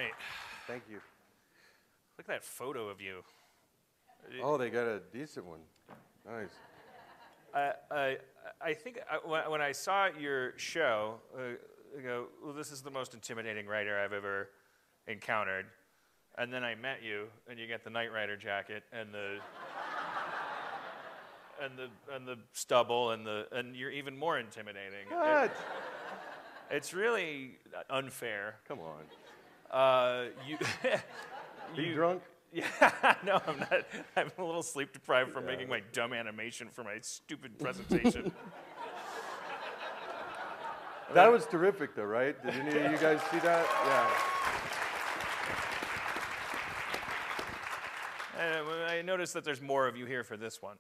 right. Thank you. Look at that photo of you. Oh, they got a decent one. Nice. I think when I saw your show, I go, well, this is the most intimidating writer I've ever encountered. And then I met you, and you get the Knight Rider jacket and the and the stubble and you're even more intimidating. What? It's really unfair. Come on. You. Are you drunk? Yeah, no, I'm not. I'm a little sleep deprived from making my dumb animation for my stupid presentation. That was terrific, though, right? Did any of you guys see that? Yeah. I noticed that there's more of you here for this one.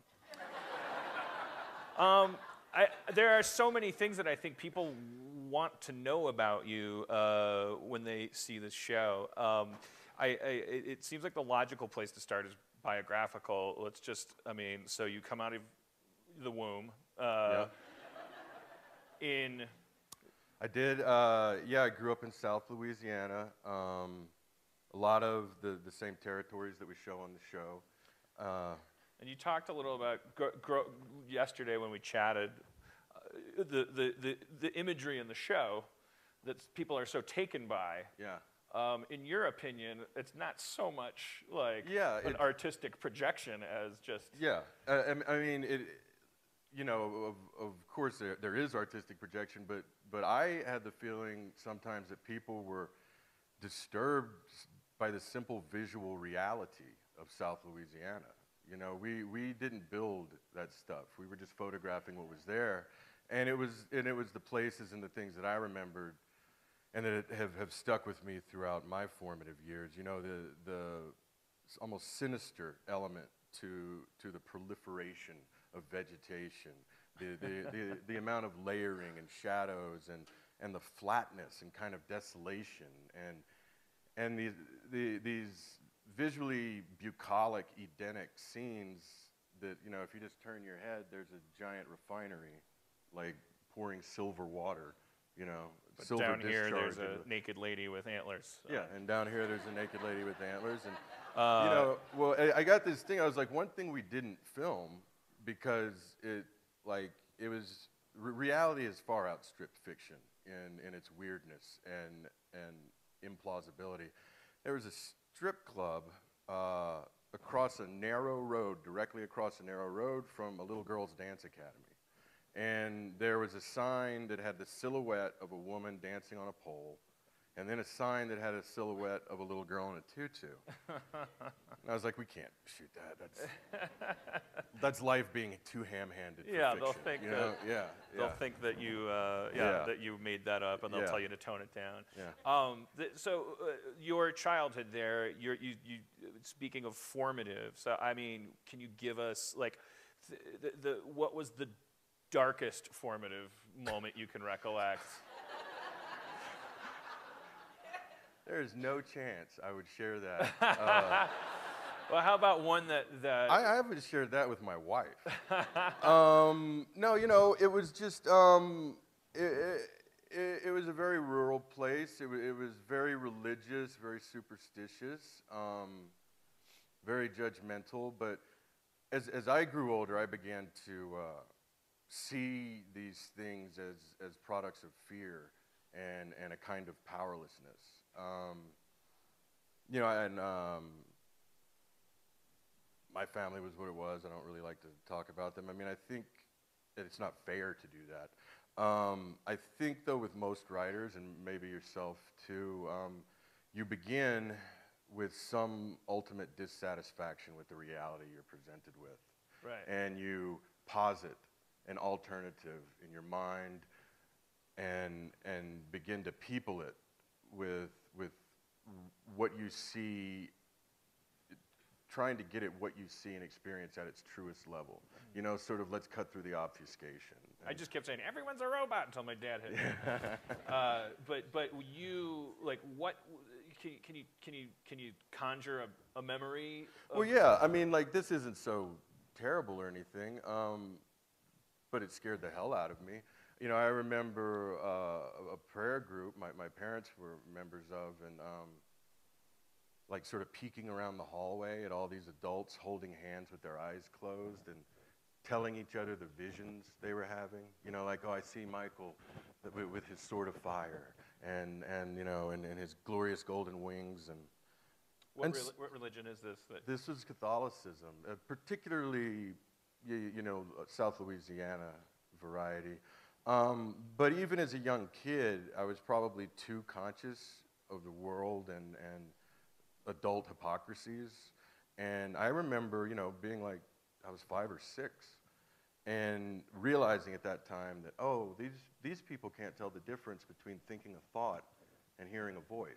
There are so many things that I think people want to know about you when they see this show. It seems like the logical place to start is biographical. Let's just, so you come out of the womb Yeah. I did, I grew up in South Louisiana. A lot of the same territories that we show on the show. And you talked a little about yesterday when we chatted, the imagery in the show that people are so taken by. Yeah. In your opinion, it's not so much like an artistic projection as just... Yeah, I mean, of course there is artistic projection, but I had the feeling sometimes that people were disturbed by the simple visual reality of South Louisiana. You know, we didn't build that stuff. We were just photographing what was there, and it was the places and the things that I remembered and that have stuck with me throughout my formative years. You know, the almost sinister element to the proliferation of vegetation, the amount of layering and shadows and the flatness and kind of desolation and these visually bucolic, Edenic scenes that, you know, if you just turn your head, there's a giant refinery, like pouring silver water, you know. But down here, there's a naked lady with antlers. So. Yeah, and down here, there's a naked lady with antlers. And, you know, well, I got this thing. I was like, one thing we didn't film because reality has far outstripped fiction in its weirdness and implausibility. There was a strip club across a narrow road, directly across a narrow road from a little girl's dance academy. And there was a sign that had the silhouette of a woman dancing on a pole, and then a sign that had a silhouette of a little girl in a tutu. And I was like, we can't shoot that. That's life being too ham-handed for fiction. They'll think they'll think that you that you made that up, and they'll tell you to tone it down. Yeah. So your childhood there, you speaking of formative. So I mean, can you give us like what was the darkest formative moment you can recollect? There's no chance I would share that. Well, how about one that... I haven't shared that with my wife. No, you know, it was just... it was a very rural place. It was very religious, very superstitious, very judgmental. But as I grew older, I began to see these things as products of fear and a kind of powerlessness. You know, and my family was what it was. I don't really like to talk about them. I mean, I think that it's not fair to do that. I think, though, with most writers, and maybe yourself too, you begin with some ultimate dissatisfaction with the reality you're presented with. Right. And you posit an alternative in your mind and begin to people it with what you see, trying to get at what you see and experience at its truest level. You know, sort of let's cut through the obfuscation. I just kept saying everyone's a robot until my dad hit me. But you like what? Can you conjure a memory? Well, yeah. I mean, like this isn't so terrible or anything, but it scared the hell out of me. You know, I remember a prayer group my parents were members of, and like sort of peeking around the hallway at all these adults holding hands with their eyes closed and telling each other the visions they were having. You know, like, oh, I see Michael with his sword of fire and you know, and his glorious golden wings. And what religion is this? this was Catholicism, particularly, you know, South Louisiana variety. But even as a young kid, I was probably too conscious of the world and adult hypocrisies. And I remember, you know, being like, I was 5 or 6, and realizing at that time that, oh, these people can't tell the difference between thinking a thought and hearing a voice.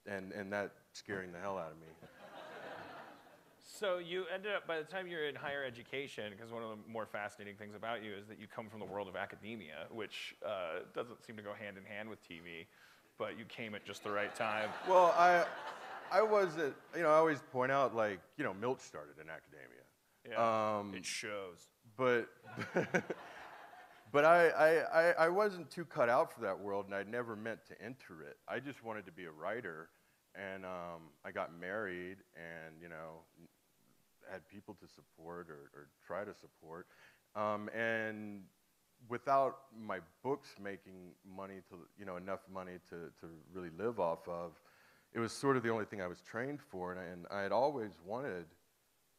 And that scaring the hell out of me. So you ended up, by the time you're in higher education, because one of the more fascinating things about you is that you come from the world of academia, which doesn't seem to go hand in hand with TV, but you came at just the right time. Well, I was, you know, I always point out, like, you know, Milch started in academia. Yeah, it shows. But but I wasn't too cut out for that world, and I'd never meant to enter it. I just wanted to be a writer, and I got married, and, you know, had people to support or try to support, and without my books making money to, you know, enough money to really live off of, it was sort of the only thing I was trained for, and I had always wanted,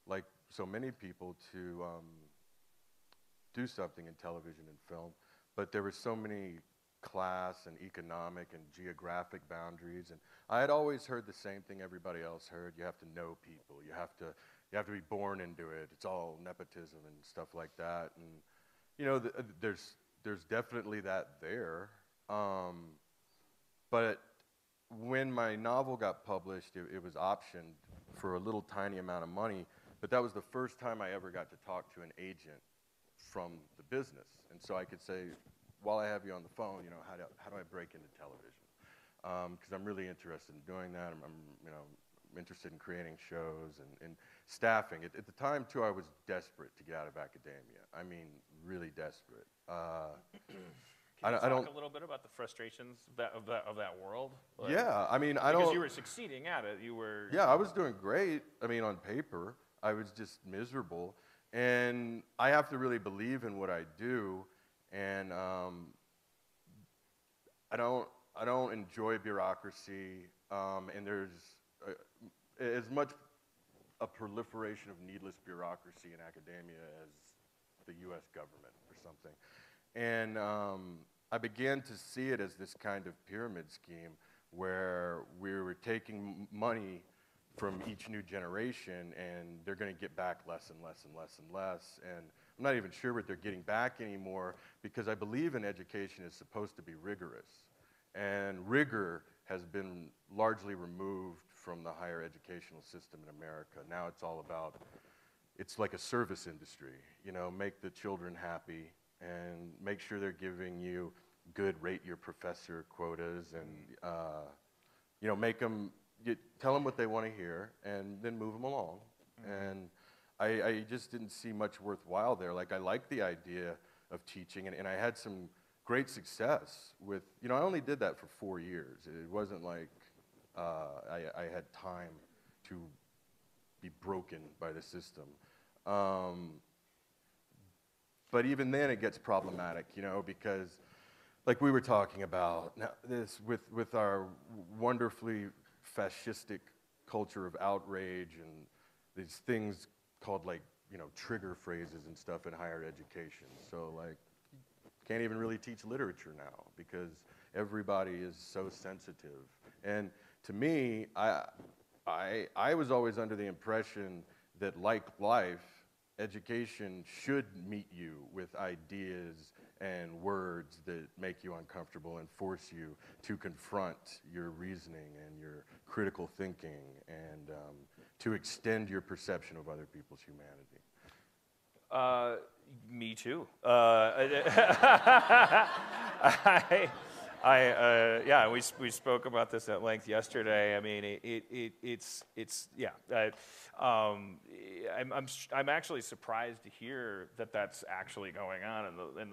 like so many people, to do something in television and film, but there were so many class and economic and geographic boundaries, and I had always heard the same thing everybody else heard: you have to know people, you have to be born into it. It's all nepotism and stuff like that, and you know, there's definitely that there, but when my novel got published, it was optioned for a little tiny amount of money, but that was the first time I ever got to talk to an agent from the business. And so I could say, while I have you on the phone, you know, how do I break into television? Because I'm really interested in doing that. I'm you know, interested in creating shows and staffing. At the time, too, I was desperate to get out of academia. I mean, really desperate. Can you talk a little bit about the frustrations of that world? Like, yeah, I mean, because you were succeeding at it. You were. Yeah, I was doing great. I mean, on paper, I was just miserable, and I have to really believe in what I do, and I don't enjoy bureaucracy, and there's as much a proliferation of needless bureaucracy in academia as the U.S. government or something. And I began to see it as this kind of pyramid scheme where we were taking money from each new generation, and they're going to get back less and less and less and less. And I'm not even sure what they're getting back anymore, because I believe in education is supposed to be rigorous. And rigor has been largely removed from the higher educational system in America. Now it's all about, it's like a service industry, you know, make the children happy and make sure they're giving you good rate your professor quotas, and you know, make them, tell them what they want to hear and then move them along. And I just didn't see much worthwhile there. Like, I liked the idea of teaching, and I had some great success with, you know, I only did that for 4 years. It wasn't like I had time to be broken by the system. But even then it gets problematic, you know, because like we were talking about, now this with our wonderfully fascistic culture of outrage and these things called, like, you know, trigger phrases and stuff in higher education. So, like, can't even really teach literature now because everybody is so sensitive. And to me, I was always under the impression that, like life, education should meet you with ideas and words that make you uncomfortable and force you to confront your reasoning and your critical thinking, and to extend your perception of other people's humanity. Me too. Yeah, we spoke about this at length yesterday. I mean, it's yeah. I'm actually surprised to hear that that's actually going on in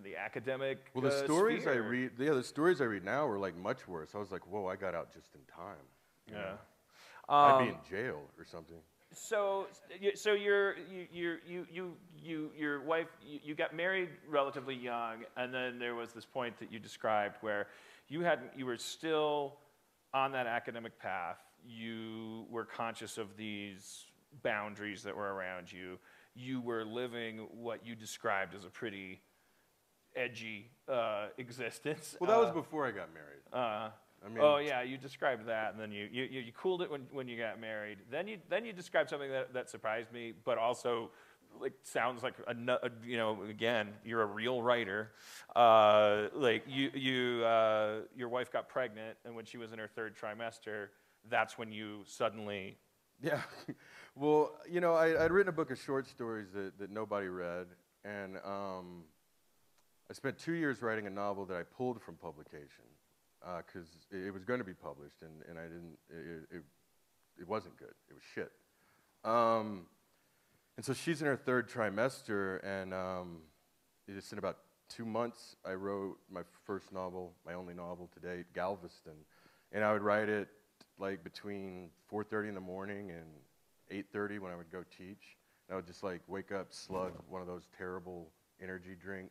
the academic. Well, the stories sphere. I read, the stories I read now are like much worse. I was like, whoa, I got out just in time. you Yeah. know? I'd be in jail or something. So your wife, you got married relatively young, and then there was this point that you described where you were still on that academic path. You were conscious of these boundaries that were around you. You were living what you described as a pretty edgy existence. Well, that was before I got married. I mean, Oh yeah, you described that, and then you cooled it when you got married. Then you described something that surprised me, but also like sounds like again, you're a real writer. Like your wife got pregnant, and when she was in her 3rd trimester, that's when you suddenly. yeah. Well, I'd written a book of short stories that nobody read, and I spent 2 years writing a novel that I pulled from publication. Because it was going to be published, and I didn't. It wasn't good. It was shit. And so she's in her 3rd trimester, and just in about 2 months, I wrote my first novel, my only novel to date, Galveston, and I would write it like between 4:30 in the morning and 8:30 when I would go teach. And I would just like wake up, slug one of those terrible energy drink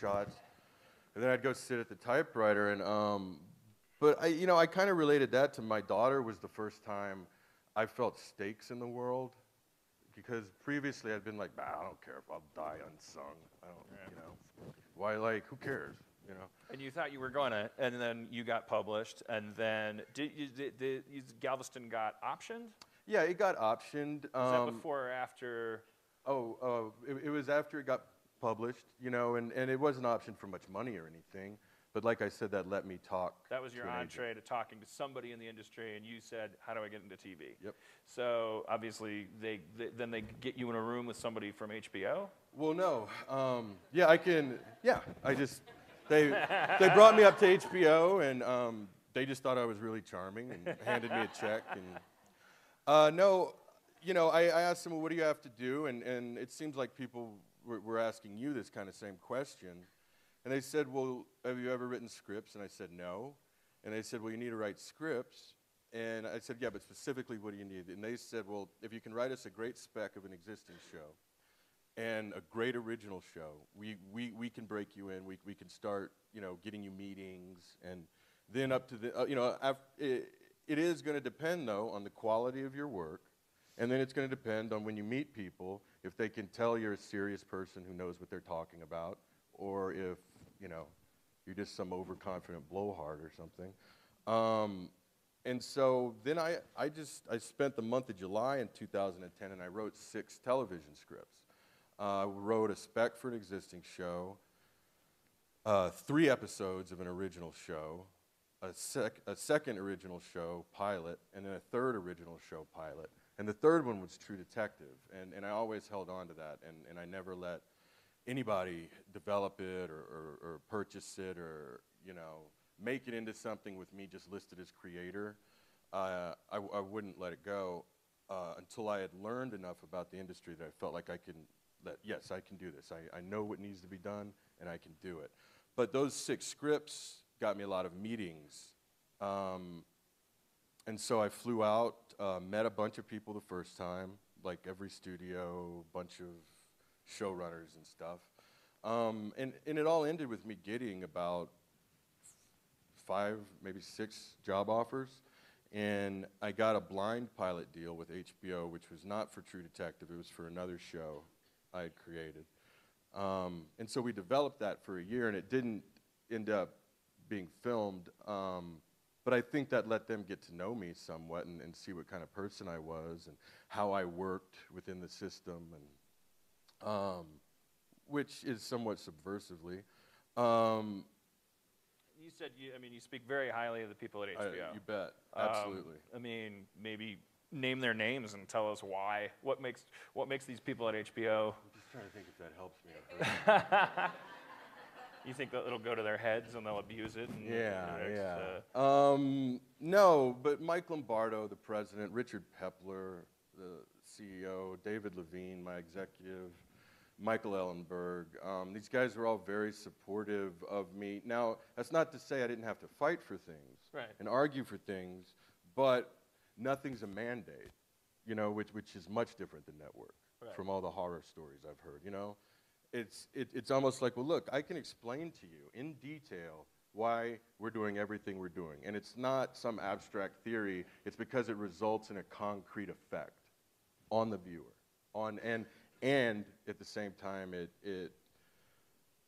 shots. And then I'd go sit at the typewriter, and but I kind of related that to my daughter. Was the first time I felt stakes in the world, because previously I'd been like, I don't care if I'll die unsung. I don't, why? Like, who cares? And you thought you were gonna, and then you got published, and then Galveston got optioned? Yeah, it got optioned. Was that before or after? It was after it got published, and it wasn't optioned for much money or anything. But like I said, that let me talk. That was your entree to talking to somebody in the industry, and you said, how do I get into TV? Yep. So obviously, then they get you in a room with somebody from HBO? Well, no. Yeah, I can. Yeah, they brought me up to HBO, and they just thought I was really charming and handed me a check. And no, I asked them, well, what do you have to do? And it seems like people were asking you this kind of same question. And they said, well, have you ever written scripts? And I said, no. And they said, well, you need to write scripts. And I said, yeah, but specifically, what do you need? And they said, well, if you can write us a great spec of an existing show and a great original show, we can break you in. We can start, getting you meetings. And then up to the, it is going to depend, though, on the quality of your work. And then it's going to depend on when you meet people, if they can tell you're a serious person who knows what they're talking about, or if, you're just some overconfident blowhard or something. And so then I spent the month of July in 2010, and I wrote 6 television scripts. I wrote a spec for an existing show, 3 episodes of an original show, a second original show pilot, and then a 3rd original show pilot. And the 3rd one was True Detective, and I always held on to that, and I never let anybody develop it or purchase it or, make it into something with me just listed as creator. I wouldn't let it go until I had learned enough about the industry that I felt like I can do this. I know what needs to be done, and I can do it. But those 6 scripts got me a lot of meetings. And so I flew out, met a bunch of people the first time, like every studio, bunch of showrunners and stuff. And it all ended with me getting about 5, maybe 6 job offers. And I got a blind pilot deal with HBO, which was not for True Detective. It was for another show I had created. And so we developed that for a year, and it didn't end up being filmed. But I think that let them get to know me somewhat and see what kind of person I was and how I worked within the system, and which is somewhat subversively. You said you speak very highly of the people at HBO. You bet, absolutely. Maybe name their names and tell us why. What makes these people at HBO? I'm just trying to think if that helps me. You think that it'll go to their heads and they'll abuse it? And no, but Mike Lombardo, the president, Richard Pepler, the CEO, David Levine, my executive, Michael Ellenberg. These guys were all very supportive of me. Now, that's not to say I didn't have to fight for things and argue for things, but nothing's a mandate, you know, which is much different than network. Right. From all the horror stories I've heard, you know. It's almost like, well, look, I can explain to you in detail why we're doing everything we're doing. And it's not some abstract theory. It's because it results in a concrete effect on the viewer. And at the same time, it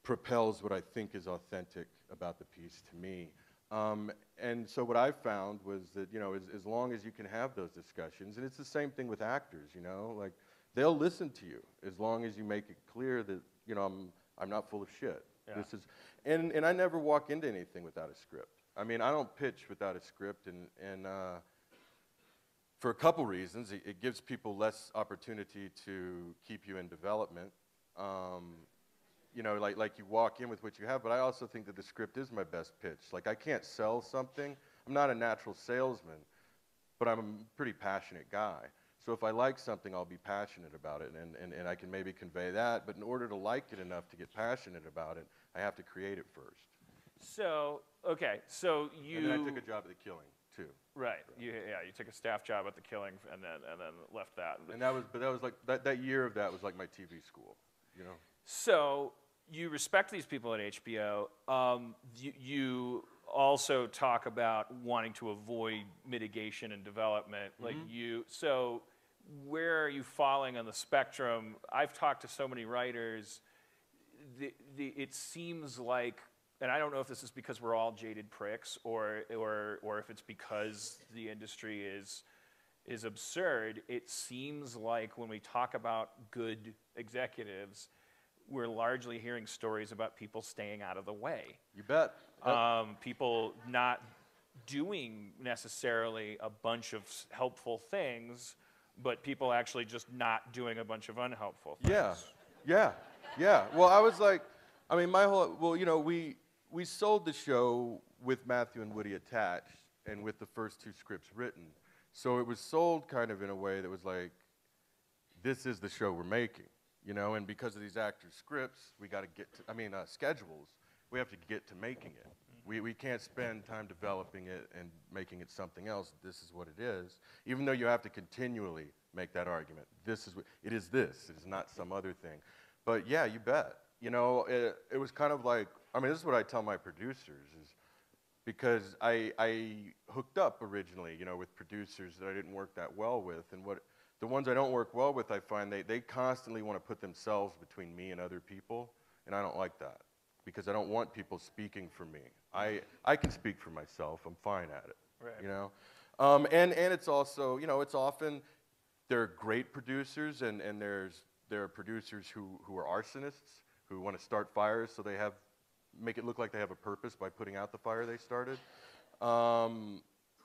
propels what I think is authentic about the piece to me. And so what I found was that, you know, as long as you can have those discussions, and it's the same thing with actors, you know, like, they'll listen to you as long as you make it clear that, you know, I'm not full of shit. Yeah. This is, and I never walk into anything without a script. I mean, I don't pitch without a script, and for a couple reasons. It gives people less opportunity to keep you in development. You know, like you walk in with what you have, but I also think that the script is my best pitch. Like, I can't sell something. I'm not a natural salesman, but I'm a pretty passionate guy. So if I like something, I'll be passionate about it, and I can maybe convey that. But in order to like it enough to get passionate about it, I have to create it first. So, okay, so you... And then I took a job at The Killing, too. Right, you took a staff job at The Killing and then left that. And that was like, that year of that was like my TV school, you know? So, you respect these people at HBO. You also talk about wanting to avoid mitigation and development. Like so where are you falling on the spectrum? I've talked to so many writers. It seems like, and I don't know if this is because we're all jaded pricks or if it's because the industry is absurd. It seems like when we talk about good executives, we're largely hearing stories about people staying out of the way. You bet. People not doing necessarily a bunch of helpful things, but people actually just not doing a bunch of unhelpful things. Yeah. Well, I was like, I mean, you know, we sold the show with Matthew and Woody attached and with the first 2 scripts written. So it was sold kind of in a way that was like, this is the show we're making. You know, and because of these actors' scripts, we got to get to, schedules, we have to get to making it. We can't spend time developing it and making it something else. This is what it is. Even though you have to continually make that argument. This is what, it is this. It is not some other thing. But yeah, you bet. You know, it was kind of like, I mean, this is what I tell my producers is, because I hooked up originally, you know, with producers that I didn't work that well with, and the ones I don't work well with, I find they constantly want to put themselves between me and other people, and I don't like that, because I don't want people speaking for me. I can speak for myself. I'm fine at it. Right. You know, and it's also, you know, it's often there are great producers, and there are producers who are arsonists who want to start fires so they make it look like they have a purpose by putting out the fire they started. And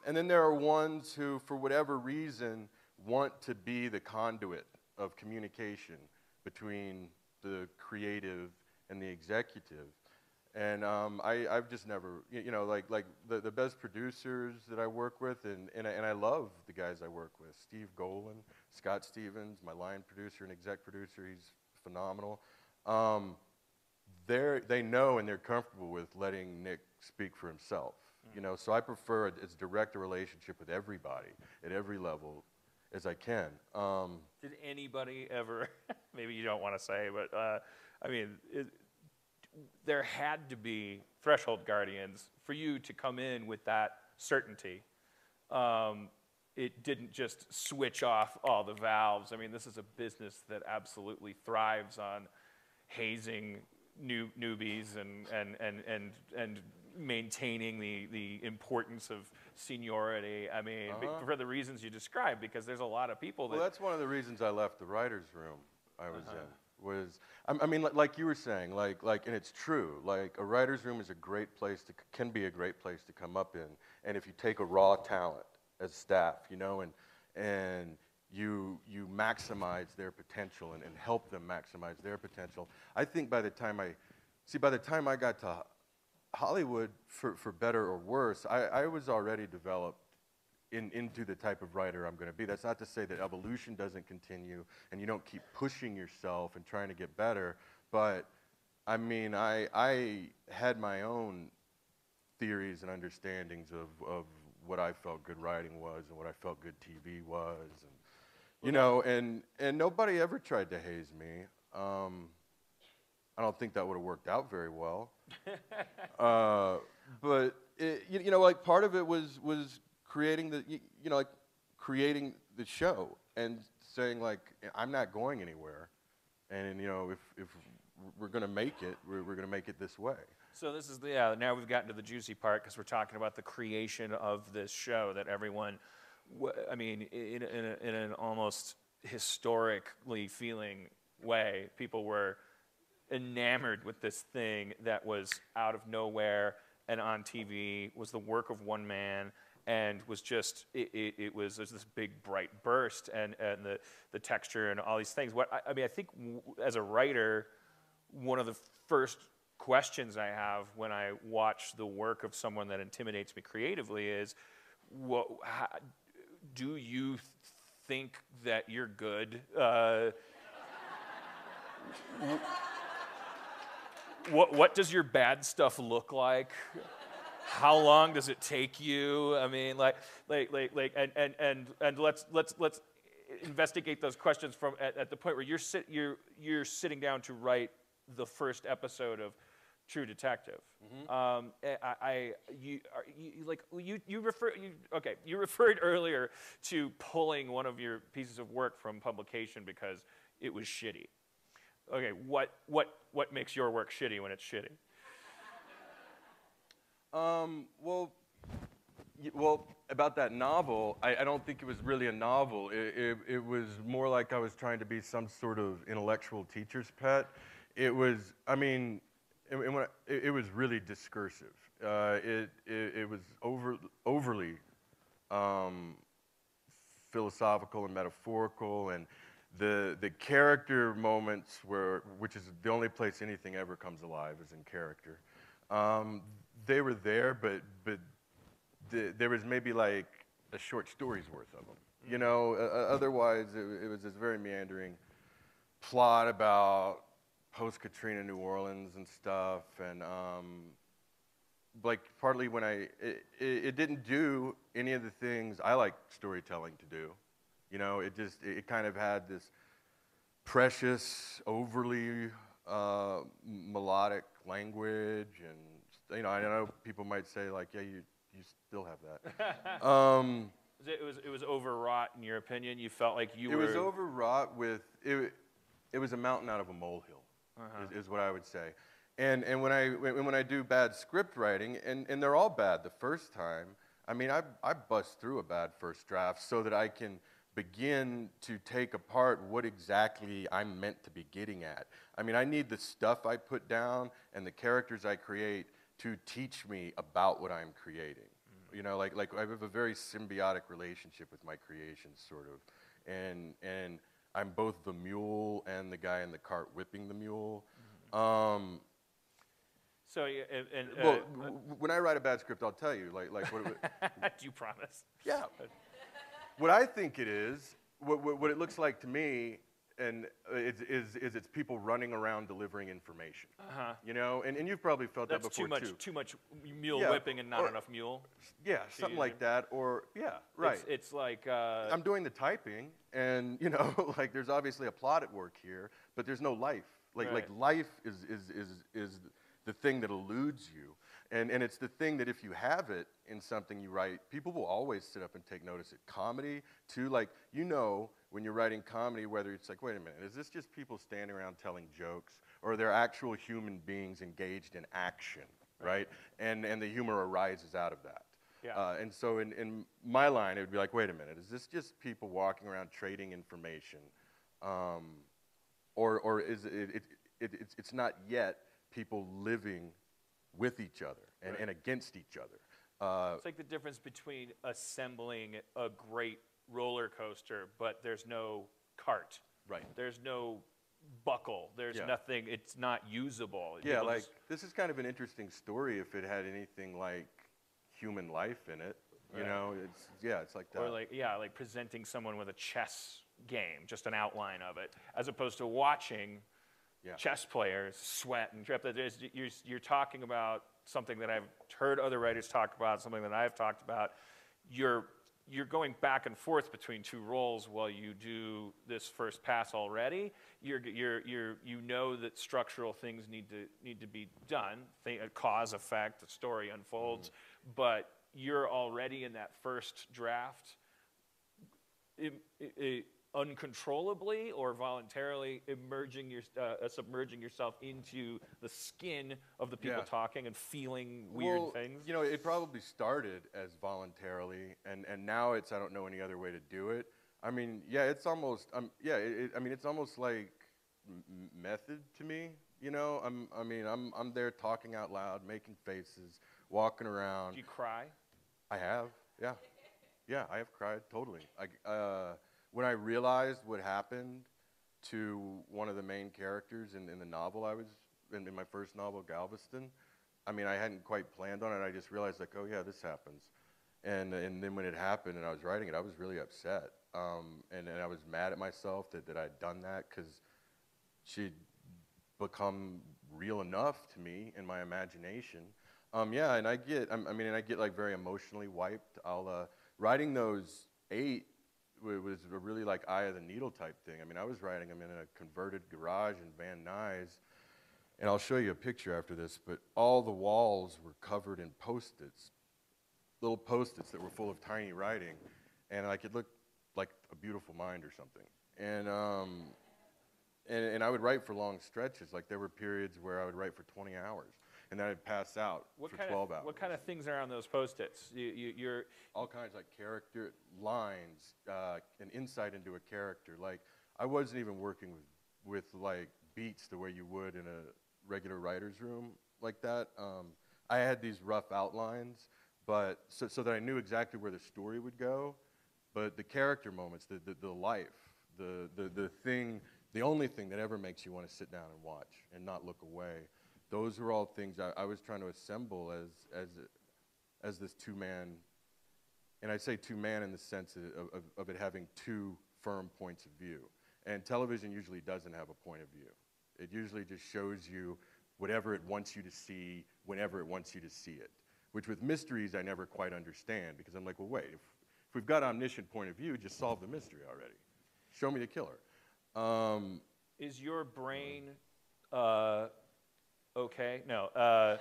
then there are ones who, for whatever reason, want to be the conduit of communication between the creative and the executive. And I've just never, you know, like the best producers that I work with, and I love the guys I work with. Steve Golan, Scott Stevens, my line producer and exec producer, he's phenomenal. They know and they're comfortable with letting Nic speak for himself. You know, so I prefer as direct a relationship with everybody at every level as I can. Did anybody ever, maybe you don't want to say, but I mean, there had to be threshold guardians for you to come in with that certainty. It didn't just switch off all the valves. I mean, this is a business that absolutely thrives on hazing newbies and maintaining the importance of seniority. I mean, for the reasons you described, because there's a lot of people that... Well, that's one of the reasons I left the writer's room I was in, was, I mean, like you were saying, like, and it's true, like, a writer's room is a great place can be a great place to come up in, and if you take a raw talent as staff, you know, and you maximize their potential and help them maximize their potential. I think by the time I got to Hollywood, for better or worse, I was already developed into the type of writer I'm going to be. That's not to say that evolution doesn't continue and you don't keep pushing yourself and trying to get better, but I mean, I had my own theories and understandings of what I felt good writing was and what I felt good TV was, and you know, and nobody ever tried to haze me. I don't think that would have worked out very well. But you know, like part of it was creating the you know, like creating the show and saying like, I'm not going anywhere, and you know, if we're gonna make it, we're gonna make it this way. So this is the now we've gotten to the juicy part because we're talking about the creation of this show that everyone, I mean, in an almost historically feeling way, people were enamored with this thing that was out of nowhere and on TV, was the work of one man, and was just it was this big bright burst, and the texture and all these things. What I mean, I think as a writer, one of the first questions I have when I watch the work of someone that intimidates me creatively is, do you think that you're good? What does your bad stuff look like? How long does it take you? I mean, and let's investigate those questions from at the point where you're sitting down to write the first episode of True Detective. You referred earlier to pulling one of your pieces of work from publication because it was shitty. Okay, what makes your work shitty when it's shitty? Well, about that novel, I don't think it was really a novel. It was more like I was trying to be some sort of intellectual teacher's pet. It was, I mean, it was really discursive. It was overly philosophical and metaphorical, and the character moments which is the only place anything ever comes alive is in character. They were there, but there was maybe like a short story's worth of them. You know, otherwise it was this very meandering plot about post-Katrina New Orleans and stuff, and like partly when it didn't do any of the things I like storytelling to do. You know, it kind of had this precious, overly melodic language, and you know, I know people might say like, yeah, you still have that. It was overwrought in your opinion. You felt like you were. It was overwrought with it. It was a mountain out of a molehill, is what I would say. And when I do bad script writing, and they're all bad the first time. I mean, I bust through a bad first draft so that I can begin to take apart what exactly I'm meant to be getting at. I mean, I need the stuff I put down and the characters I create to teach me about what I'm creating. You know, like I have a very symbiotic relationship with my creations, sort of, and I'm both the mule and the guy in the cart whipping the mule. So, when I write a bad script, I'll tell you, like what do you promise? Yeah. What I think it is, what it looks like to me, and it's people running around delivering information. You know, and you've probably felt that before too. Too much mule whipping and not enough mule. Yeah, something like that, or yeah, right. It's like I'm doing the typing, and you know, like there's obviously a plot at work here, but there's no life. Like life is the thing that eludes you. And it's the thing that if you have it in something you write, people will always sit up and take notice. At comedy, too, like, you know, when you're writing comedy, whether it's like, wait a minute, is this just people standing around telling jokes, or are there actual human beings engaged in action, right? And the humor arises out of that. Yeah. And so in my line, it would be like, wait a minute, is this just people walking around trading information, or is it's not yet people living with each other and against each other. It's like the difference between assembling a great roller coaster, but there's no cart. Right. There's no buckle. There's nothing. It's not usable. Yeah, like this is kind of an interesting story if it had anything like human life in it. You know, it's like that. Or like presenting someone with a chess game, just an outline of it, as opposed to watching chess players sweat and trip. You're talking about something that I've heard other writers talk about, something that I've talked about. you're going back and forth between two roles while you do this first pass already. You know that structural things need to be done. Cause effect, the story unfolds, but you're already in that first draft, uncontrollably or voluntarily submerging yourself into the skin of the people talking and feeling weird things? You know, it probably started as voluntarily, and now it's, I don't know any other way to do it. I mean, yeah, it's almost, I mean, it's almost like method to me. You know, I'm there talking out loud, making faces, walking around. Do you cry? I have, yeah. Yeah, I have cried, totally. When I realized what happened to one of the main characters in the novel I was, in my first novel, Galveston, I mean, I hadn't quite planned on it. I just realized, like, oh yeah, this happens. And then when it happened and I was writing it, I was really upset. And I was mad at myself that I'd done that, because she'd become real enough to me in my imagination. Yeah, and I get like very emotionally wiped. Writing those 8 was a really like eye of the needle type thing. I mean, I was writing them in a converted garage in Van Nuys, and I'll show you a picture after this, but all the walls were covered in Post-its, little Post-its that were full of tiny writing, and like it looked like a beautiful mind or something. And I would write for long stretches. Like there were periods where I would write for 20 hours. And then I'd pass out for 12 hours. What kind of things are on those Post-its? You're all kinds, like character lines, an insight into a character. Like I wasn't even working with like beats the way you would in a regular writer's room like that. I had these rough outlines, but so that I knew exactly where the story would go. But the character moments, the life, the thing, the only thing that ever makes you want to sit down and watch and not look away. Those are all things I was trying to assemble as this two-man, and I say two-man in the sense of it having 2 firm points of view. And television usually doesn't have a point of view. It usually just shows you whatever it wants you to see, whenever it wants you to see it. Which with mysteries I never quite understand, because I'm like, well, wait, if we've got omniscient point of view, just solve the mystery already. Show me the killer. Is your brain okay? No.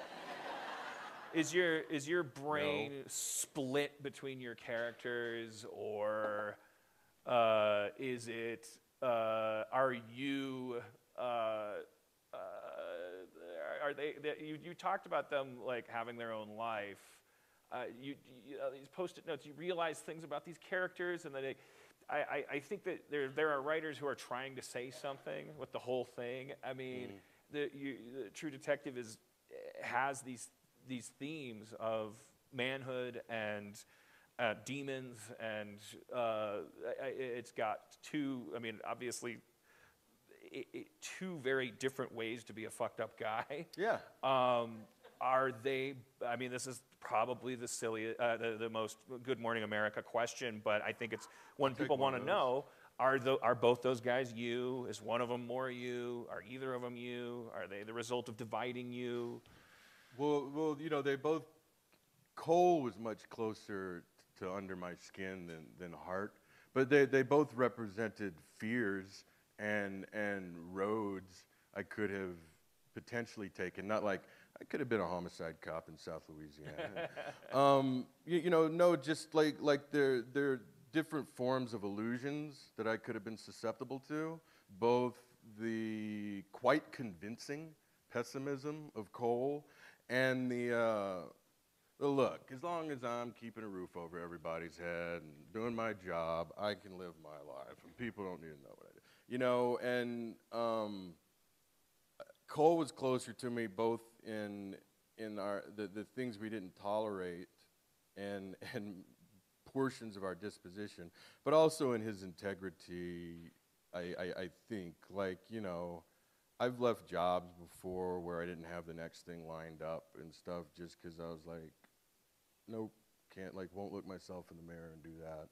Is your brain split between your characters, or is it? Are you? Are they? You talked about them like having their own life. These Post-it notes. You realize things about these characters, and then I think that there are writers who are trying to say something with the whole thing. I mean. The True Detective has these themes of manhood and demons, and it's got 2. I mean, obviously, 2 very different ways to be a fucked up guy. Yeah. Are they? I mean, this is probably the silly, the most Good Morning America question, but I think it's one people want to know. Are both those guys you? Is one of them more you? Are either of them you? Are they the result of dividing you? Well, you know, they both. Cole was much closer to under my skin than Hart, but they both represented fears and roads I could have potentially taken. Not like I could have been a homicide cop in South Louisiana. You know, no, just like they're different forms of illusions that I could have been susceptible to, both the quite convincing pessimism of Cole and the look, as long as I'm keeping a roof over everybody's head and doing my job, I can live my life, and people don't need to know what I do. You know, and Cole was closer to me both in the things we didn't tolerate and portions of our disposition, but also in his integrity. I think, like, you know, I've left jobs before where I didn't have the next thing lined up and stuff just because I was like, nope, can't, like, won't look myself in the mirror and do that.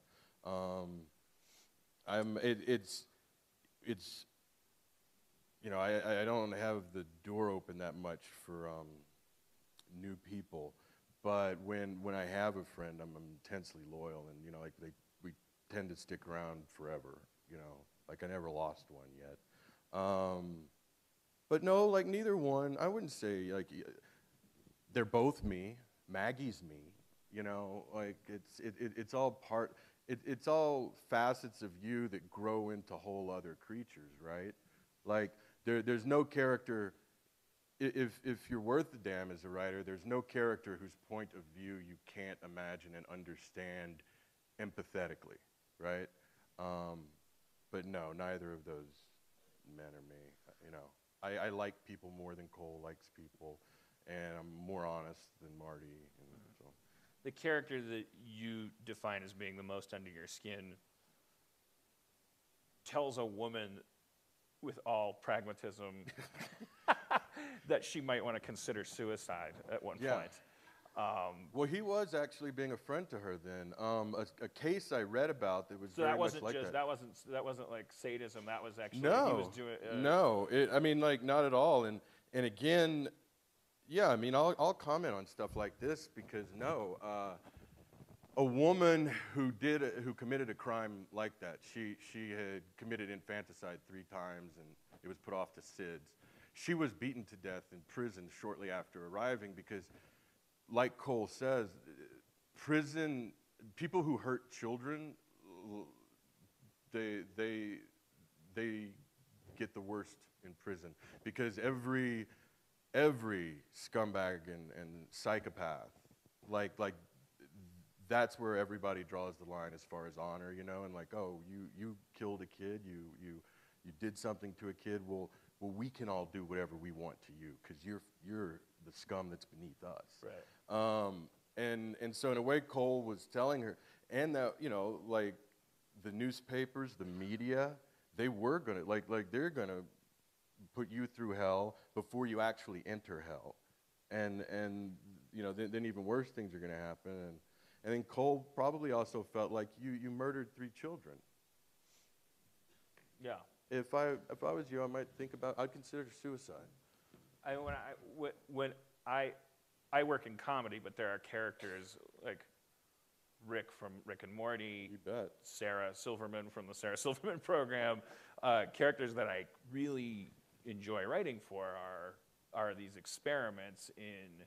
It's you know, I don't have the door open that much for new people, but when I have a friend, I'm intensely loyal, and you know, like we tend to stick around forever. You know, like I never lost one yet. But no, like neither one. I wouldn't say like they're both me. Maggie's me. You know, like it's all part. It's all facets of you that grow into whole other creatures, right? Like there's no character. If you're worth a damn as a writer, there's no character whose point of view you can't imagine and understand empathetically, right? But no, neither of those men are me. You know, I like people more than Cole likes people, and I'm more honest than Marty. And so. The character that you define as being the most under your skin tells a woman with all pragmatism that she might want to consider suicide at one point. Well, he was actually being a friend to her then. A case I read about that was so very that wasn't much like just that wasn't like sadism. That was actually no, he was doing. No. I mean, like not at all. And again, yeah. I mean, I'll comment on stuff like this because no, a woman who committed a crime like that. She had committed infanticide 3 times and it was put off to SIDS. She was beaten to death in prison shortly after arriving because, like Cole says, prison people who hurt children, they get the worst in prison because every scumbag and psychopath, like that's where everybody draws the line as far as honor, you know, and like, oh, you killed a kid, you did something to a kid, well, we can all do whatever we want to you because you're the scum that's beneath us. Right. And so in a way, Cole was telling her, and that, you know, like the newspapers, the media, they were gonna like they're gonna put you through hell before you actually enter hell, and you know then even worse things are gonna happen, and then Cole probably also felt like you murdered 3 children. Yeah. If I was you, I'd consider suicide. When I work in comedy, but there are characters like Rick from Rick and Morty, You bet. Sarah Silverman from the Sarah Silverman program, characters that I really enjoy writing for are these experiments in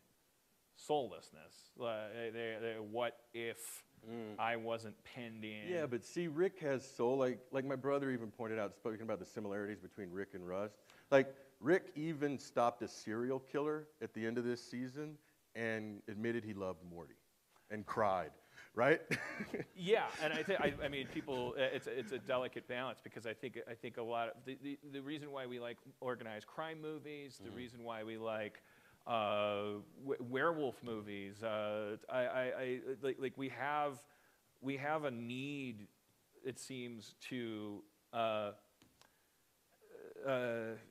soullessness. What if I wasn't penned in? Yeah, but see, Rick has soul. Like my brother even pointed out, speaking about the similarities between Rick and Rust. Like Rick even stopped a serial killer at the end of this season and admitted he loved Morty, and cried. Right? Yeah, and I mean, people. It's a delicate balance because I think a lot of the reason why we like organized crime movies, the reason why we like werewolf movies. Like we have a need, it seems, to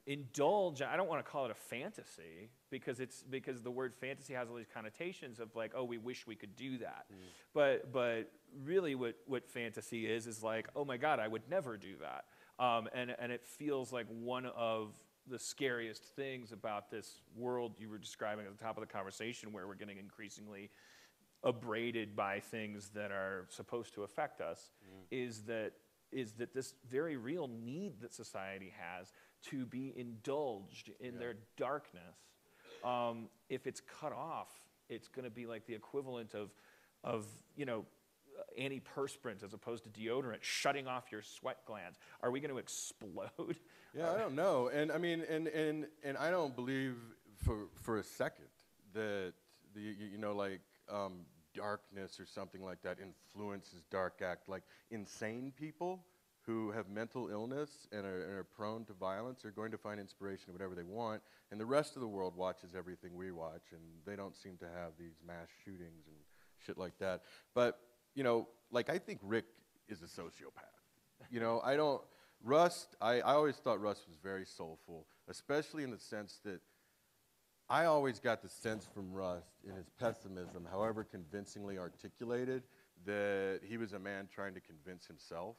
indulge. I don't want to call it a fantasy because the word fantasy has all these connotations of like, oh, we wish we could do that. But really what fantasy is like, oh my God, I would never do that. And it feels like one of the scariest things about this world you were describing at the top of the conversation, where we're getting increasingly abraded by things that are supposed to affect us, is that this very real need that society has to be indulged in their darkness. If it's cut off, it's going to be like the equivalent of you know, antiperspirant as opposed to deodorant shutting off your sweat glands. Are we going to explode? Yeah, I don't know. And I mean, and I don't believe for a second that darkness or something like that influences dark act. Like insane people who have mental illness and are prone to violence are going to find inspiration in whatever they want, and the rest of the world watches everything we watch, and they don't seem to have these mass shootings and shit like that. But, you know, like I think Rick is a sociopath. You know, I always thought Rust was very soulful, especially in the sense that I always got the sense from Rust in his pessimism, however convincingly articulated, that he was a man trying to convince himself,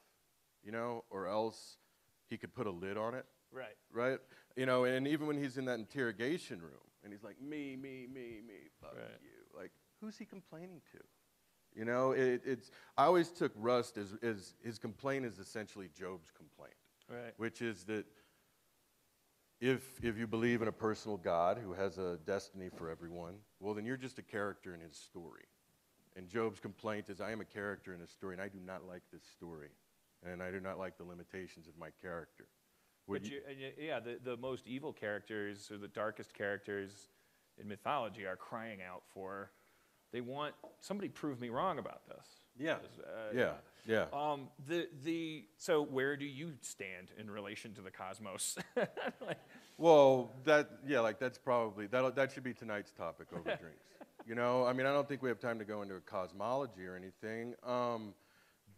you know, or else he could put a lid on it. Right. Right? You know, and even when he's in that interrogation room and he's like, me, fuck you. Like, who's he complaining to? You know, I always took Rust as his complaint is essentially Job's complaint, Right. which is that if you believe in a personal God who has a destiny for everyone, well, then you're just a character in his story. And Job's complaint is, I am a character in his story, and I do not like this story, and I do not like the limitations of my character. Yeah, the most evil characters or the darkest characters in mythology are crying out for, they want somebody prove me wrong about this. Yeah, So where do you stand in relation to the cosmos? Well, that's probably that should be tonight's topic over drinks. You know, I mean, I don't think we have time to go into a cosmology or anything,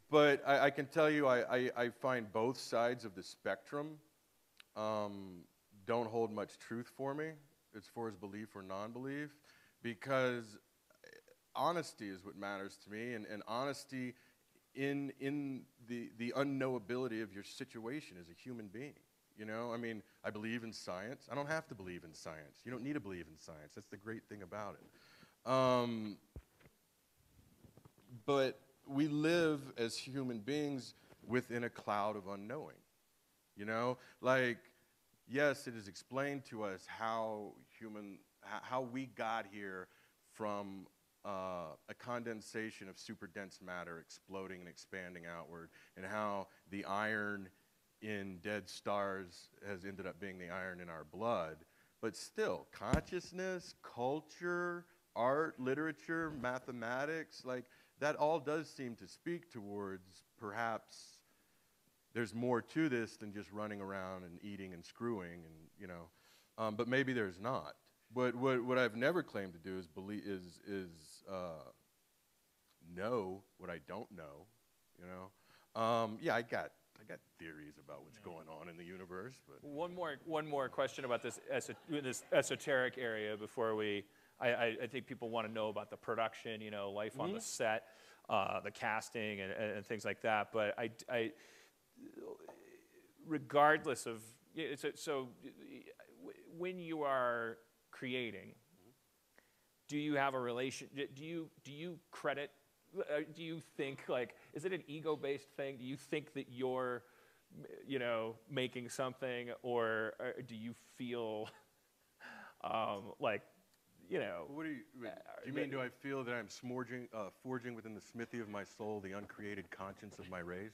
but I can tell you, I find both sides of the spectrum don't hold much truth for me as far as belief or non-belief, because honesty is what matters to me, and honesty in the unknowability of your situation as a human being. You know, I mean, I believe in science. I don't have to believe in science. You don't need to believe in science. That's the great thing about it. But we live as human beings within a cloud of unknowing. You know, like, yes, it is explained to us how we got here from a condensation of super dense matter exploding and expanding outward, and how the iron in dead stars has ended up being the iron in our blood. But still, consciousness, culture, art, literature, mathematics, like, that all does seem to speak towards perhaps there's more to this than just running around and eating and screwing, and, you know, but maybe there's not. What I've never claimed to do is know what I don't know, you know. Yeah, I got theories about what's going on in the universe, but one more question about this esoteric area before we. I think people want to know about the production, you know, life on the set, the casting, and things like that. But I regardless of so when you are creating, do you have a relation? Do you credit? Do you think, like, is it an ego-based thing? Do you think that you're, you know, making something, or do you feel like, you know? What do you mean? Do I feel that I'm forging within the smithy of my soul the uncreated conscience of my race?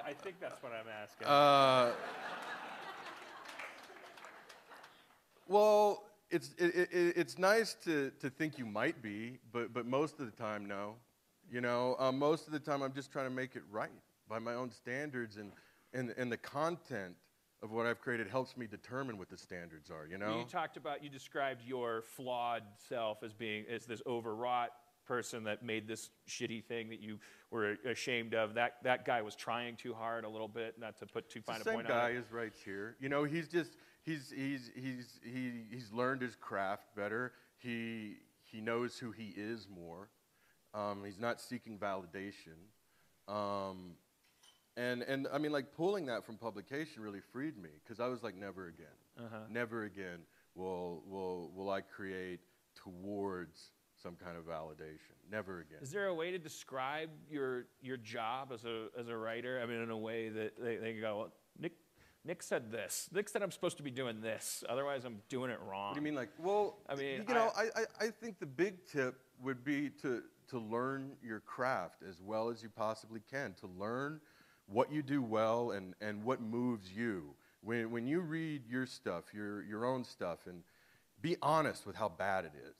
I think that's what I'm asking. Well, it's nice to think you might be, but most of the time, no. You know, most of the time I'm just trying to make it right by my own standards, and the content of what I've created helps me determine what the standards are, you know? You described your flawed self as this overwrought person that made this shitty thing that you were ashamed of. That guy was trying too hard a little bit, not to put too fine a point on it. The same guy is right here. You know, he's learned his craft better. He knows who he is more. He's not seeking validation. And I mean, like, pulling that from publication really freed me, because I was like, never again. Never again will I create towards some kind of validation. Never again. Is there a way to describe your job as a writer? I mean, in a way that they go, well, Nic said this. Nic said I'm supposed to be doing this. Otherwise, I'm doing it wrong. What do you mean, like? Well, I mean, you know, I think the big tip would be to learn your craft as well as you possibly can. To learn what you do well and what moves you. When you read your stuff, your own stuff, and be honest with how bad it is.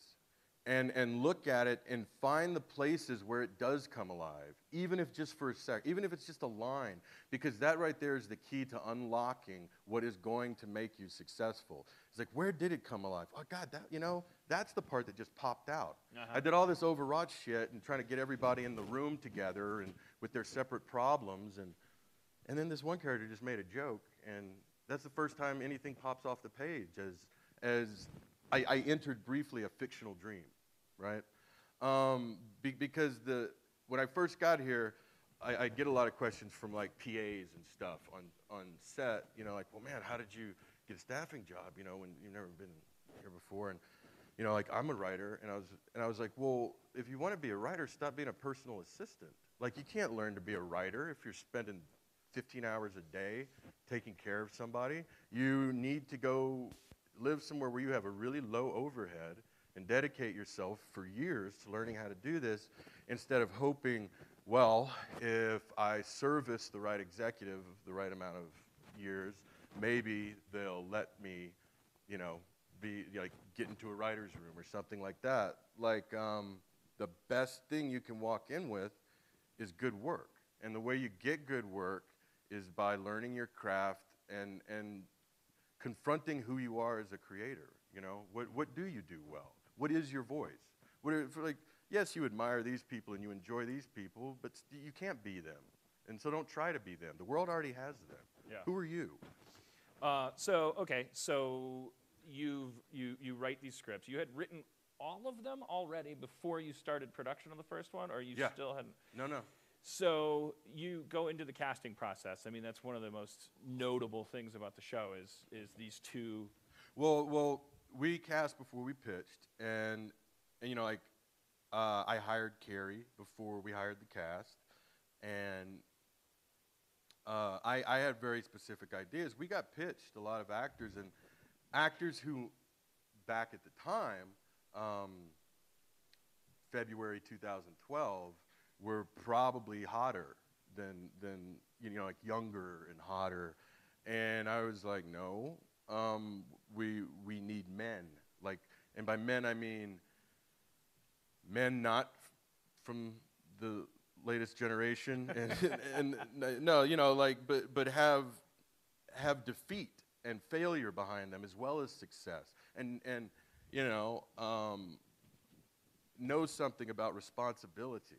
And look at it and find the places where it does come alive, even if just for a sec, even if it's just a line, because that right there is the key to unlocking what is going to make you successful. It's like, where did it come alive? Oh God, you know, that's the part that just popped out. I did all this overwrought shit and trying to get everybody in the room together and with their separate problems, and then this one character just made a joke, and that's the first time anything pops off the page as I entered briefly a fictional dream, right? Because when I first got here, I get a lot of questions from, like, PAs and stuff on set, you know, like, well, man, how did you get a staffing job, you know, when you've never been here before? you know, like I'm a writer, and I was like, well, if you want to be a writer, stop being a personal assistant. Like you can't learn to be a writer if you're spending 15 hours a day taking care of somebody. You need to go live somewhere where you have a really low overhead and dedicate yourself for years to learning how to do this instead of hoping, well, if I service the right executive the right amount of years, maybe they'll let me, you know, be like get into a writer's room or something like that. Like the best thing you can walk in with is good work. And the way you get good work is by learning your craft and confronting who you are as a creator. You know, what do you do well? What is your voice? Like, yes, you admire these people and you enjoy these people, but you can't be them. And so don't try to be them. The world already has them. Yeah. Who are you? So you write these scripts. You had written all of them already before you started production of the first one, or you still hadn't? No. So you go into the casting process. I mean, that's one of the most notable things about the show is these two. Well, we cast before we pitched, and you know, like I hired Carrie before we hired the cast, and I had very specific ideas. We got pitched a lot of actors, and actors who, back at the time, February 2012, were probably hotter than you know, like younger and hotter. And I was like, no, we need men. Like, and by men I mean men not from the latest generation, and no, you know, like, but have defeat and failure behind them as well as success, and you know, know something about responsibility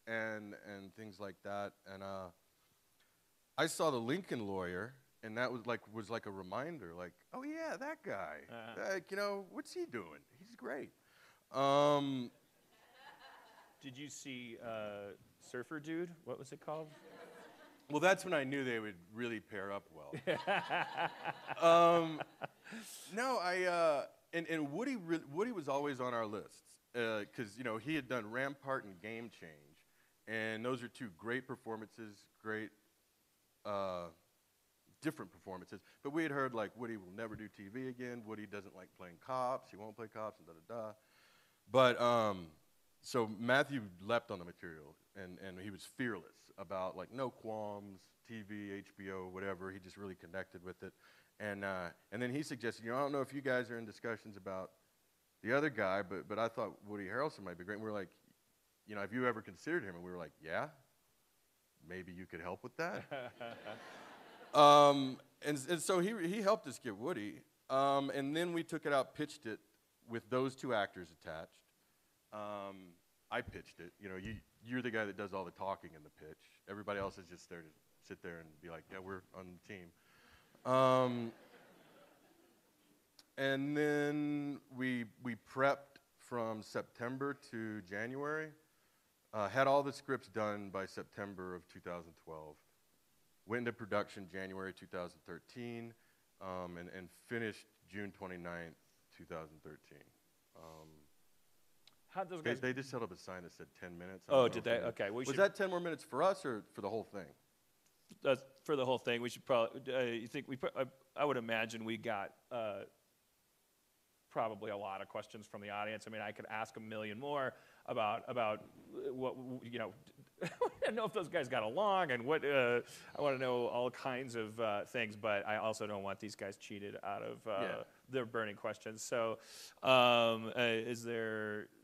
and things like that. And I saw The Lincoln Lawyer, and that was like a reminder, like, oh yeah, that guy, like, you know, what's he doing? He's great. Did you see Surfer Dude? What was it called? Well, that's when I knew they would really pair up well. No, and Woody was always on our lists because you know, he had done Rampart and Game Change, and those are two great performances, great different performances. But we had heard like Woody will never do TV again. Woody doesn't like playing cops. He won't play cops and da. But so Matthew leapt on the material, and he was fearless about, like, no qualms, TV, HBO, whatever. He just really connected with it. And then he suggested, you know, I don't know if you guys are in discussions about the other guy, but I thought Woody Harrelson might be great. And we were like, you know, have you ever considered him? And we were like, yeah, maybe you could help with that. And so he helped us get Woody. And then we took it out, pitched it with those two actors attached. I pitched it. You know, you're the guy that does all the talking in the pitch. Everybody else is just there to sit there and be like, yeah, we're on the team. And then we prepped from September to January. Had all the scripts done by September of 2012. Went into production January 2013, and finished June 29th, 2013. How'd those guys? They just held up a sign that said 10 minutes. Oh, did they? Okay. Was that 10 more minutes for us or for the whole thing? For the whole thing, we should probably. You think I would imagine we got probably a lot of questions from the audience. I mean, I could ask a million more about what, you know. I don't know if those guys got along and what. I want to know all kinds of things, but I also don't want these guys cheated out of their burning questions. So,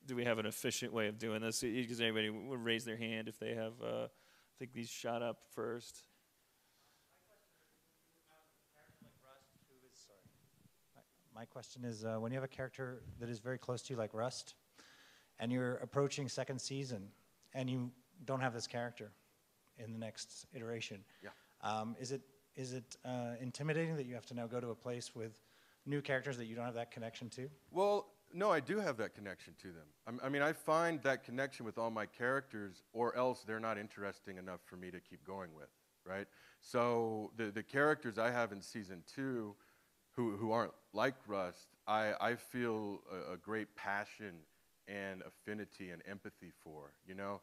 do we have an efficient way of doing this? Does anybody raise their hand if they have? I think these shot up first. My question is, when you have a character that is very close to you, like Rust, and you're approaching second season, and you don't have this character in the next iteration, is it intimidating that you have to now go to a place with new characters that you don't have that connection to? Well, no, I do have that connection to them. I mean, I find that connection with all my characters, or else they're not interesting enough for me to keep going with, right? So the characters I have in season 2, who aren't like Rust, I feel a great passion and affinity and empathy for, you know?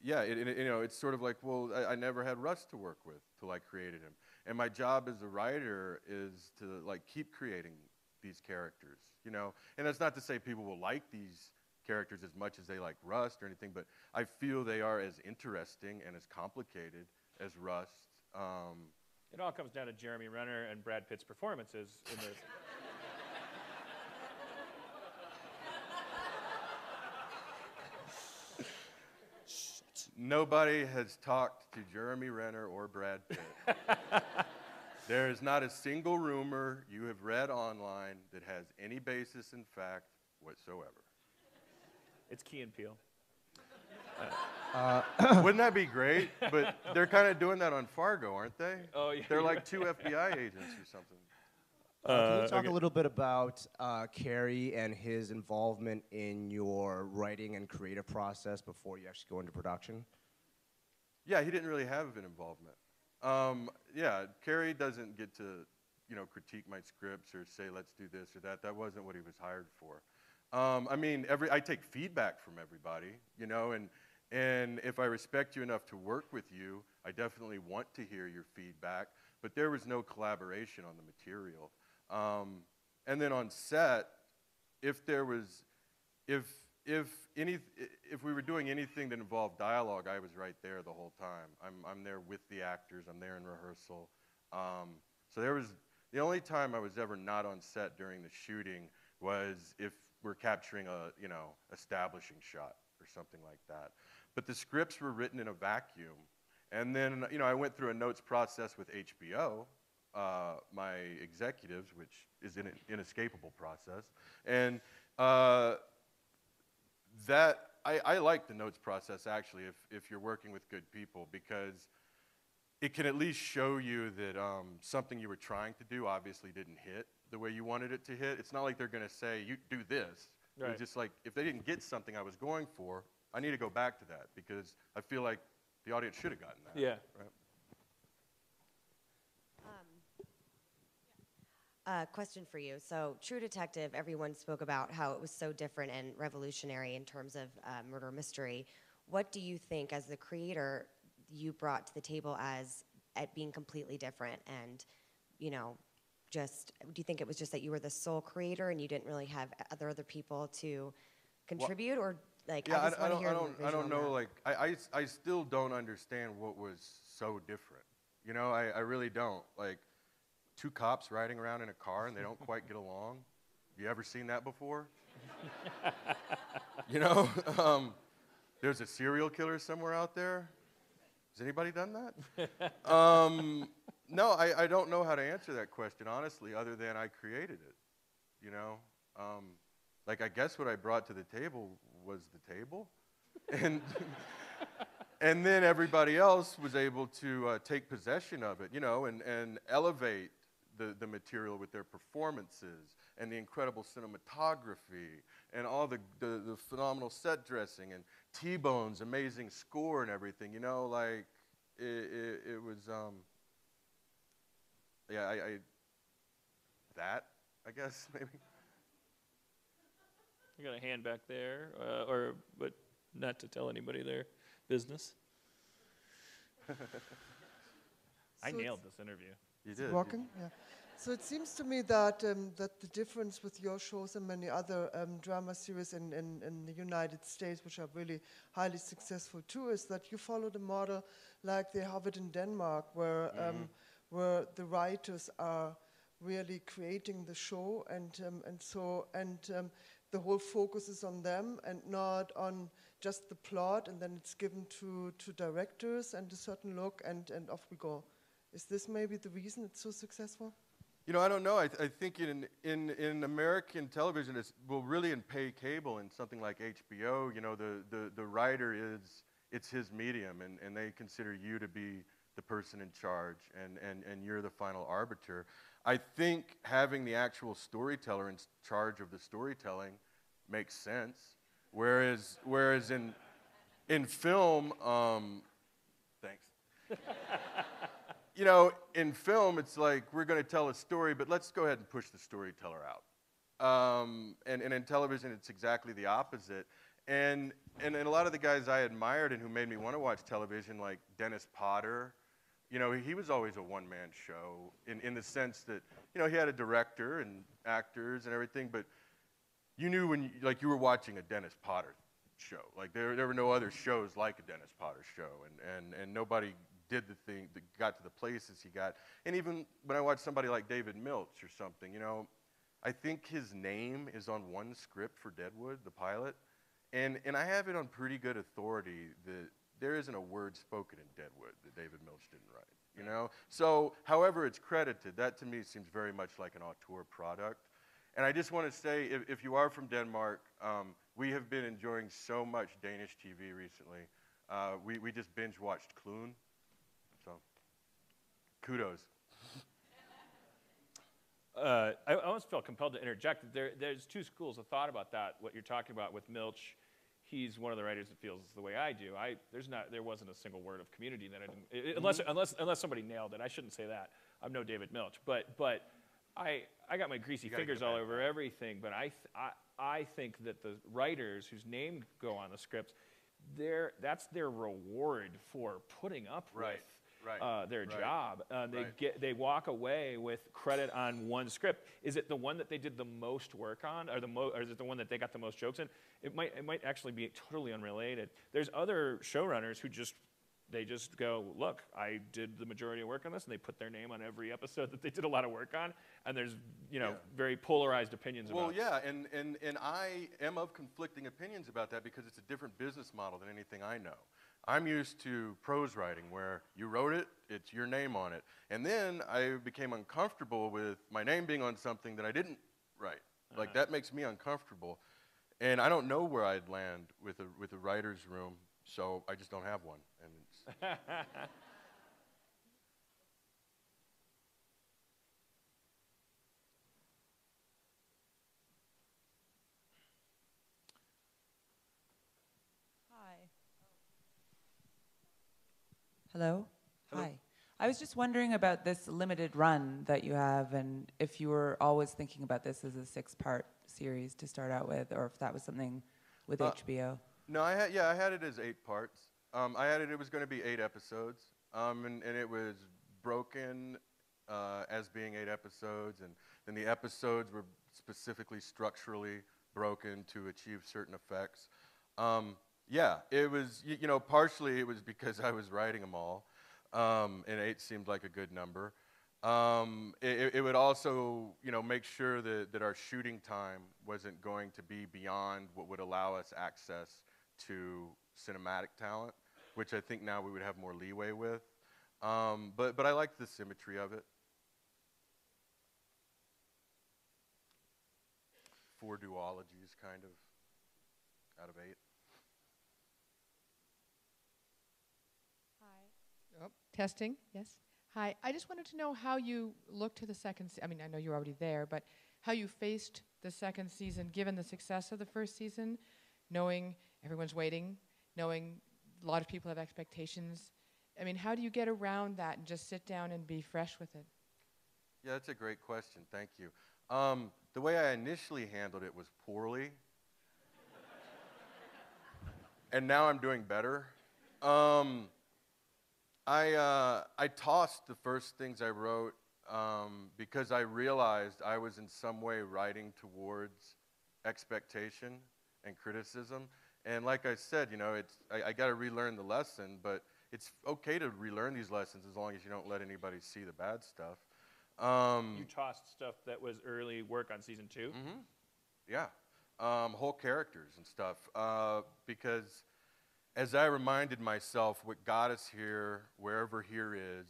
Yeah, you know, it's sort of like, well, I never had Rust to work with till I created him. And my job as a writer is to like keep creating these characters, you know? And that's not to say people will like these characters as much as they like Rust or anything, but I feel they are as interesting and as complicated as Rust. It all comes down to Jeremy Renner and Brad Pitt's performances in the. Nobody has talked to Jeremy Renner or Brad Pitt. There is not a single rumor you have read online that has any basis in fact whatsoever. It's Key and Peele. Wouldn't that be great? But they're kind of doing that on Fargo, aren't they? Oh, yeah. They're like 2 FBI agents or something. Can you talk a little bit about Cary and his involvement in your writing and creative process before you actually go into production? Yeah, he didn't really have an involvement. Yeah, Cary doesn't get to, you know, critique my scripts or say, let's do this or that. That wasn't what he was hired for. I mean, I take feedback from everybody, you know, and if I respect you enough to work with you, I definitely want to hear your feedback, but there was no collaboration on the material. And then on set, if we were doing anything that involved dialogue, I was right there the whole time. I'm there with the actors. I'm there in rehearsal. So the only time I was ever not on set during the shooting was if we're capturing a, you know, establishing shot or something like that. But the scripts were written in a vacuum. And then, you know, I went through a notes process with HBO, my executives, which is an inescapable process. And that I like the notes process, actually, if you're working with good people, because it can at least show you that something you were trying to do obviously didn't hit the way you wanted it to hit. It's not like they're going to say, you do this. Right. It's just like, if they didn't get something I was going for, I need to go back to that, because I feel like the audience should have gotten that. Yeah. Right? Question for you. So, True Detective, everyone spoke about how it was so different and revolutionary in terms of murder mystery. What do you think, as the creator, you brought to the table as at being completely different? And, you know, just do you think it was just that you were the sole creator and you didn't really have other people to contribute, or like? Yeah, I just want to hear your I vision don't on know. that. Like, I still don't understand what was so different. You know, I really don't. Like, 2 cops riding around in a car and they don't quite get along. You ever seen that before? You know, there's a serial killer somewhere out there. Has anybody done that? No, I don't know how to answer that question, honestly, other than I created it, you know? Like, I guess what I brought to the table was the table. And, and then everybody else was able to take possession of it, you know, and elevate the material with their performances and the incredible cinematography and all the phenomenal set dressing and T-Bone's amazing score and everything, you know, like, it was, yeah, I guess, maybe. You got a hand back there, but not to tell anybody their business. I nailed this interview. You did. Walking, yeah. So it seems to me that that the difference with your shows and many other drama series in the United States, which are really highly successful too, is that you follow the model like they have it in Denmark, where the writers are really creating the show, and the whole focus is on them and not on just the plot, and then it's given to directors and a certain look, and off we go. Is this maybe the reason it's so successful? You know, I don't know. I think in American television, really in pay cable and something like HBO, you know, the writer it's his medium, and they consider you to be the person in charge, and you're the final arbiter. I think having the actual storyteller in charge of the storytelling makes sense. Whereas in film, thanks. you know, in film, it's like, we're going to tell a story, but let's go ahead and push the storyteller out. And in television, it's exactly the opposite. And a lot of the guys I admired and who made me want to watch television, like Dennis Potter, you know, he was always a one-man show in the sense that, you know, he had a director and actors and everything, but you knew when, like, you were watching a Dennis Potter show. Like, there were no other shows like a Dennis Potter show, and nobody did the thing that got to the places he got. And even when I watch somebody like David Milch or something, you know, I think his name is on one script for Deadwood, the pilot, and I have it on pretty good authority that there isn't a word spoken in Deadwood that David Milch didn't write, you know? So, however it's credited, that to me seems very much like an auteur product. And I just want to say, if you are from Denmark, we have been enjoying so much Danish TV recently. We just binge-watched Clune, so kudos. I almost felt compelled to interject. There's two schools of thought about that. What you're talking about with Milch, he's one of the writers that feels the way I do. There wasn't a single word of Community that I didn't, unless somebody nailed it. I shouldn't say that. I'm no David Milch, but I got my greasy fingers all over everything. But I think that the writers whose names go on the scripts, that's their reward for putting up with their job. They walk away with credit on one script. Is it the one that they did the most work on, or is it the one that they got the most jokes in? It might actually be totally unrelated. There's other showrunners who just go, look, I did the majority of work on this, and they put their name on every episode that they did a lot of work on. And there's very polarized opinions about it. Well, yeah, and I am of conflicting opinions about that because it's a different business model than anything I know. I'm used to prose writing where you wrote it, it's your name on it. And then I became uncomfortable with my name being on something that I didn't write. Like, that makes me uncomfortable. And I don't know where I'd land with a writer's room, so I just don't have one. And it's Hello? Hello. Hi. I was just wondering about this limited run that you have, and if you were always thinking about this as a 6-part series to start out with, or if that was something with HBO. No, I had it as 8 parts. It was going to be 8 episodes, and it was broken as being 8 episodes, and then the episodes were specifically structurally broken to achieve certain effects. Yeah, it was, you know, partially it was because I was writing them all, and 8 seemed like a good number. It would also, you know, make sure that our shooting time wasn't going to be beyond what would allow us access to cinematic talent, which I think now we would have more leeway with. But I liked the symmetry of it. 4 duologies, kind of, out of 8. Oh, testing, yes. Hi, I just wanted to know how you looked to the second I mean, I know you're already there, but how you faced the second season, given the success of the first season, knowing everyone's waiting, knowing a lot of people have expectations. I mean, how do you get around that and just sit down and be fresh with it? Yeah, that's a great question, thank you. The way I initially handled it was poorly. And now I'm doing better. I tossed the first things I wrote because I realized I was in some way writing towards expectation and criticism. And like I said, you know, I got to relearn the lesson, but it's okay to relearn these lessons as long as you don't let anybody see the bad stuff. You tossed stuff that was early work on season 2? Mm-hmm. Yeah. Whole characters and stuff. Because as I reminded myself, what got us here, wherever here is,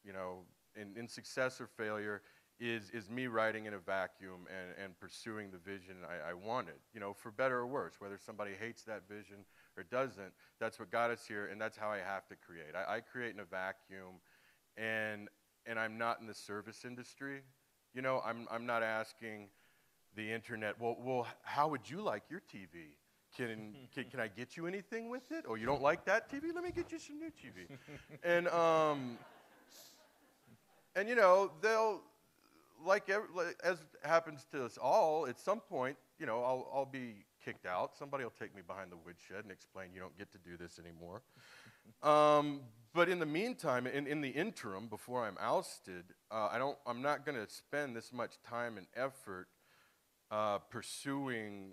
you know, in success or failure, is me writing in a vacuum and pursuing the vision I wanted, you know, for better or worse. Whether somebody hates that vision or doesn't, that's what got us here, and that's how I have to create. I create in a vacuum, and I'm not in the service industry. You know, I'm not asking the internet, well, how would you like your TV? Can I get you anything with it? Oh, you don't like that TV? Let me get you some new TV. And And you know, they'll, as happens to us all, at some point, you know, I'll be kicked out. Somebody will take me behind the woodshed and explain you don't get to do this anymore. But in the meantime, in the interim, before I'm ousted, I'm not going to spend this much time and effort pursuing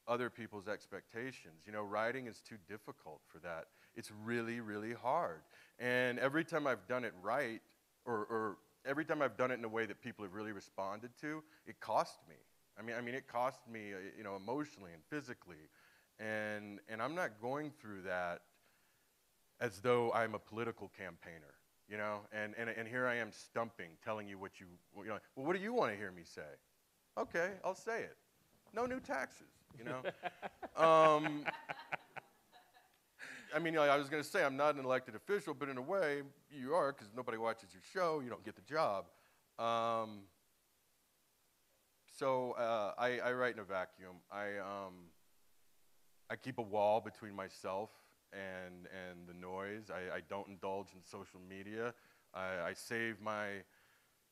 other people's expectations. You know, writing is too difficult for that. It's really, really hard. And every time I've done it right, or every time I've done it in a way that people have really responded to, it cost me. I mean, it cost me, you know, emotionally and physically. And I'm not going through that as though I'm a political campaigner, you know? And here I am stumping, telling you what you know, well, what do you want to hear me say? Okay, I'll say it. No new taxes, you know? I mean, I was going to say I'm not an elected official, but in a way, you are, because nobody watches your show, you don't get the job. So I write in a vacuum. I keep a wall between myself and the noise. I don't indulge in social media. I save my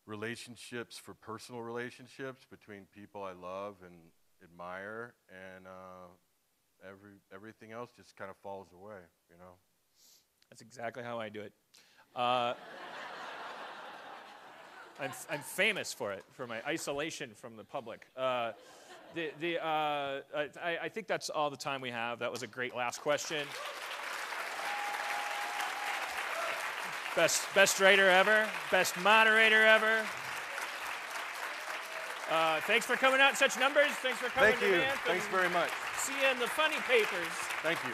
relationships for personal relationships between people I love and admire, and everything else just kind of falls away, you know? That's exactly how I do it. I'm famous for it, for my isolation from the public. I think that's all the time we have. That was a great last question. Best writer ever, best moderator ever. Thanks for coming out in such numbers. Thanks for coming to Banff. Thanks very much. See you in the funny papers. Thank you.